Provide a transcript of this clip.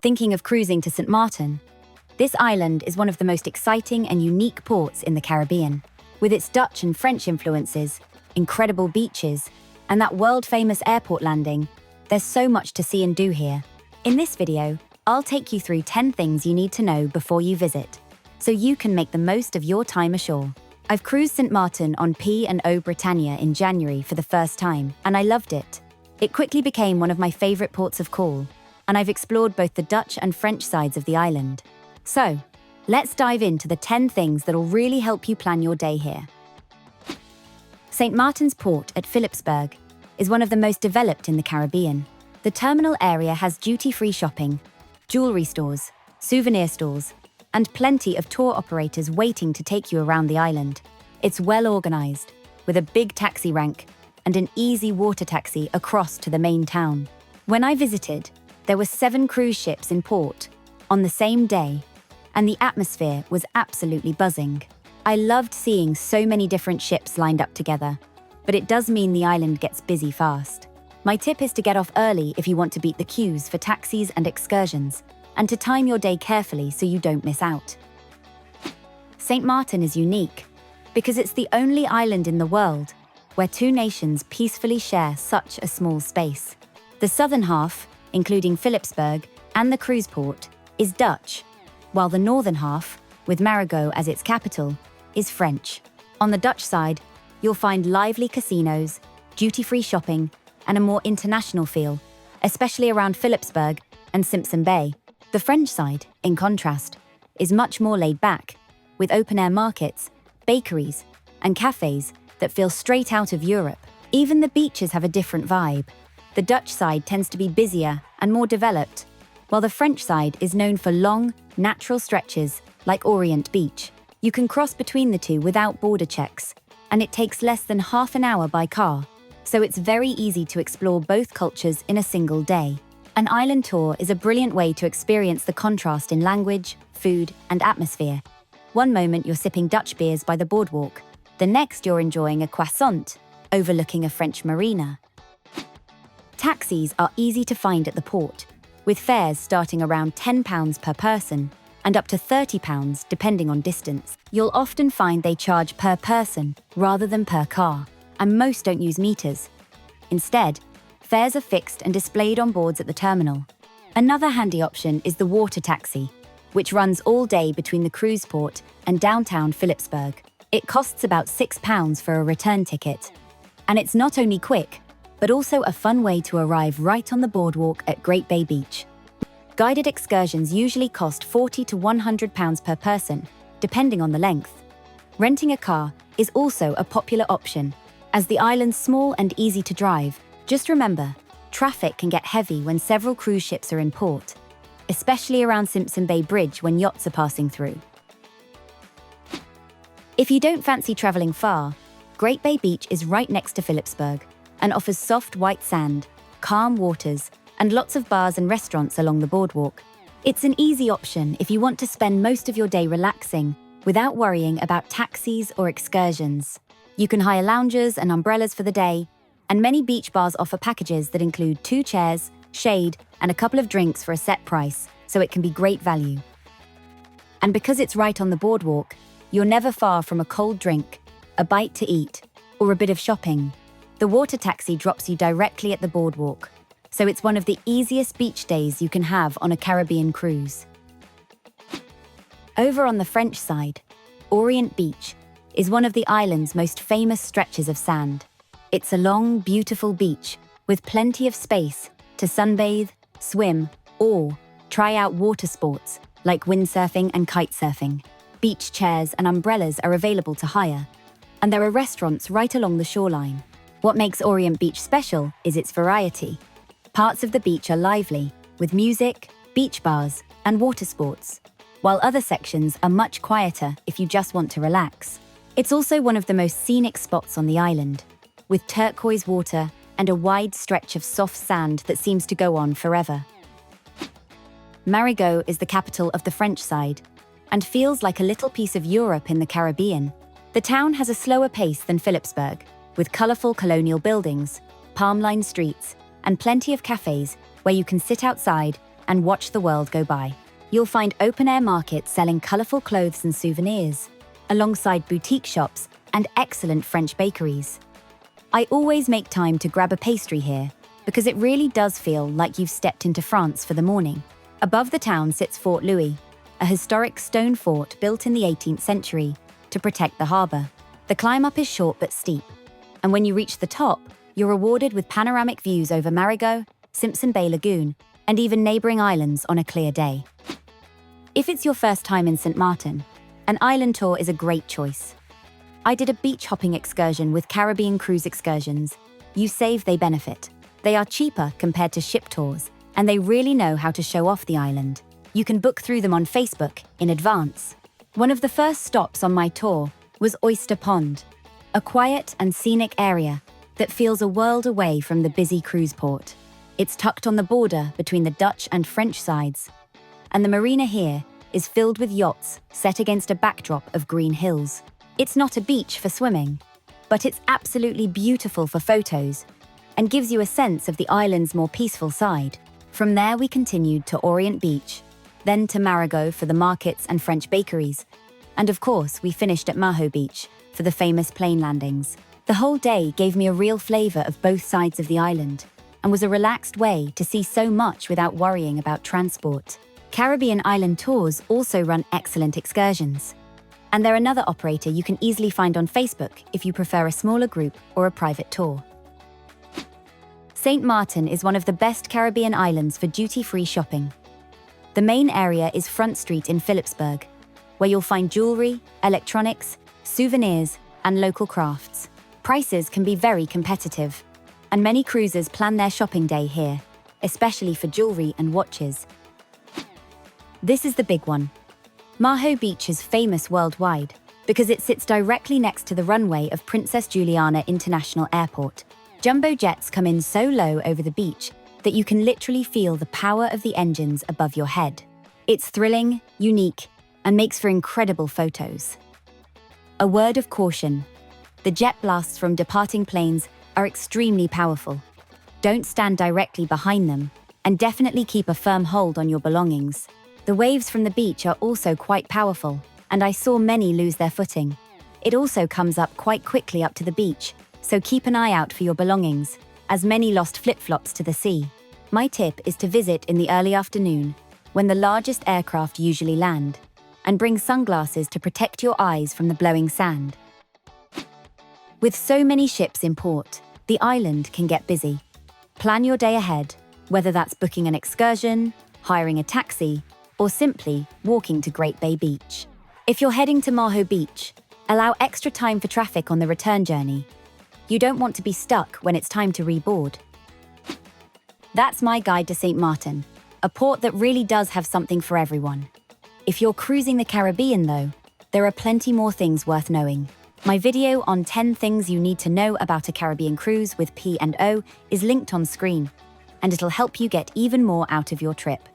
Thinking of cruising to St Maarten? This island is one of the most exciting and unique ports in the Caribbean. With its Dutch and French influences, incredible beaches, and that world-famous airport landing, there's so much to see and do here. In this video, I'll take you through 10 things you need to know before you visit, so you can make the most of your time ashore. I've cruised St Maarten on P&O Britannia in January for the first time, and I loved it. It quickly became one of my favorite ports of call, and I've explored both the Dutch and French sides of the island. So, let's dive into the 10 things that'll really help you plan your day here. St Maarten's port at Philipsburg is one of the most developed in the Caribbean. The terminal area has duty-free shopping, jewelry stores, souvenir stores, and plenty of tour operators waiting to take you around the island. It's well organized, with a big taxi rank and an easy water taxi across to the main town. When I visited, there were 7 cruise ships in port on the same day, and the atmosphere was absolutely buzzing. I loved seeing so many different ships lined up together, but it does mean the island gets busy fast. My tip is to get off early if you want to beat the queues for taxis and excursions, and to time your day carefully so you don't miss out. St Maarten is unique because it's the only island in the world where 2 nations peacefully share such a small space. The southern half, including Philipsburg and the cruise port, is Dutch, while the northern half, with Marigot as its capital, is French. On the Dutch side, you'll find lively casinos, duty-free shopping, and a more international feel, especially around Philipsburg and Simpson Bay. The French side, in contrast, is much more laid back, with open-air markets, bakeries, and cafes that feel straight out of Europe. Even the beaches have a different vibe. The Dutch side tends to be busier and more developed, while the French side is known for long, natural stretches like Orient Beach. You can cross between the two without border checks, and it takes less than half an hour by car, so it's very easy to explore both cultures in a single day. An island tour is a brilliant way to experience the contrast in language, food, and atmosphere. One moment you're sipping Dutch beers by the boardwalk, the next you're enjoying a croissant overlooking a French marina. Taxis are easy to find at the port, with fares starting around £10 per person and up to £30 depending on distance. You'll often find they charge per person rather than per car, and most don't use meters. Instead, fares are fixed and displayed on boards at the terminal. Another handy option is the water taxi, which runs all day between the cruise port and downtown Philipsburg. It costs about £6 for a return ticket, and it's not only quick, but also a fun way to arrive right on the boardwalk at Great Bay Beach. Guided excursions usually cost £40 to £100 per person, depending on the length. Renting a car is also a popular option, as the island's small and easy to drive. Just remember, traffic can get heavy when several cruise ships are in port, especially around Simpson Bay Bridge when yachts are passing through. If you don't fancy traveling far, Great Bay Beach is right next to Philipsburg and offers soft white sand, calm waters, and lots of bars and restaurants along the boardwalk. It's an easy option if you want to spend most of your day relaxing without worrying about taxis or excursions. You can hire loungers and umbrellas for the day, and many beach bars offer packages that include 2 chairs, shade, and a couple of drinks for a set price, so it can be great value. And because it's right on the boardwalk, you're never far from a cold drink, a bite to eat, or a bit of shopping. The water taxi drops you directly at the boardwalk, so it's one of the easiest beach days you can have on a Caribbean cruise. Over on the French side, Orient Beach is one of the island's most famous stretches of sand. It's a long, beautiful beach with plenty of space to sunbathe, swim, or try out water sports like windsurfing and kitesurfing. Beach chairs and umbrellas are available to hire, and there are restaurants right along the shoreline. What makes Orient Beach special is its variety. Parts of the beach are lively, with music, beach bars, and water sports, while other sections are much quieter if you just want to relax. It's also one of the most scenic spots on the island, with turquoise water and a wide stretch of soft sand that seems to go on forever. Marigot is the capital of the French side, and feels like a little piece of Europe in the Caribbean. The town has a slower pace than Philipsburg, with colourful colonial buildings, palm-lined streets, and plenty of cafes where you can sit outside and watch the world go by. You'll find open-air markets selling colorful clothes and souvenirs, alongside boutique shops and excellent French bakeries. I always make time to grab a pastry here because it really does feel like you've stepped into France for the morning. Above the town sits Fort Louis, a historic stone fort built in the 18th century to protect the harbor. The climb up is short but steep, and when you reach the top, you're rewarded with panoramic views over Marigot, Simpson Bay Lagoon, and even neighboring islands on a clear day. If it's your first time in St Maarten, an island tour is a great choice. I did a beach hopping excursion with Caribbean Cruise Excursions. You save, they benefit. They are cheaper compared to ship tours, and they really know how to show off the island. You can book through them on Facebook in advance. One of the first stops on my tour was Oyster Pond, a quiet and scenic area that feels a world away from the busy cruise port. It's tucked on the border between the Dutch and French sides, and the marina here is filled with yachts set against a backdrop of green hills. It's not a beach for swimming, but it's absolutely beautiful for photos and gives you a sense of the island's more peaceful side. From there we continued to Orient Beach, then to Marigot for the markets and French bakeries, and of course we finished at Maho Beach for the famous plane landings. The whole day gave me a real flavor of both sides of the island and was a relaxed way to see so much without worrying about transport. Caribbean Island Tours also run excellent excursions, and they're another operator you can easily find on Facebook if you prefer a smaller group or a private tour. St Maarten is one of the best Caribbean islands for duty-free shopping. The main area is Front Street in Philipsburg, where you'll find jewelry, electronics, souvenirs, and local crafts. Prices can be very competitive, and many cruisers plan their shopping day here, especially for jewelry and watches. This is the big one. Maho Beach is famous worldwide because it sits directly next to the runway of Princess Juliana International Airport. Jumbo jets come in so low over the beach that you can literally feel the power of the engines above your head. It's thrilling, unique, and makes for incredible photos. A word of caution: the jet blasts from departing planes are extremely powerful. Don't stand directly behind them, and definitely keep a firm hold on your belongings. The waves from the beach are also quite powerful, and I saw many lose their footing. It also comes up quite quickly up to the beach, so keep an eye out for your belongings, as many lost flip-flops to the sea. My tip is to visit in the early afternoon, when the largest aircraft usually land, and bring sunglasses to protect your eyes from the blowing sand. With so many ships in port, the island can get busy. Plan your day ahead, whether that's booking an excursion, hiring a taxi, or simply walking to Great Bay Beach. If you're heading to Maho Beach, allow extra time for traffic on the return journey. You don't want to be stuck when it's time to reboard. That's my guide to St Maarten, a port that really does have something for everyone. If you're cruising the Caribbean though, there are plenty more things worth knowing. My video on 10 things you need to know about a Caribbean cruise with P&O is linked on screen, and it'll help you get even more out of your trip.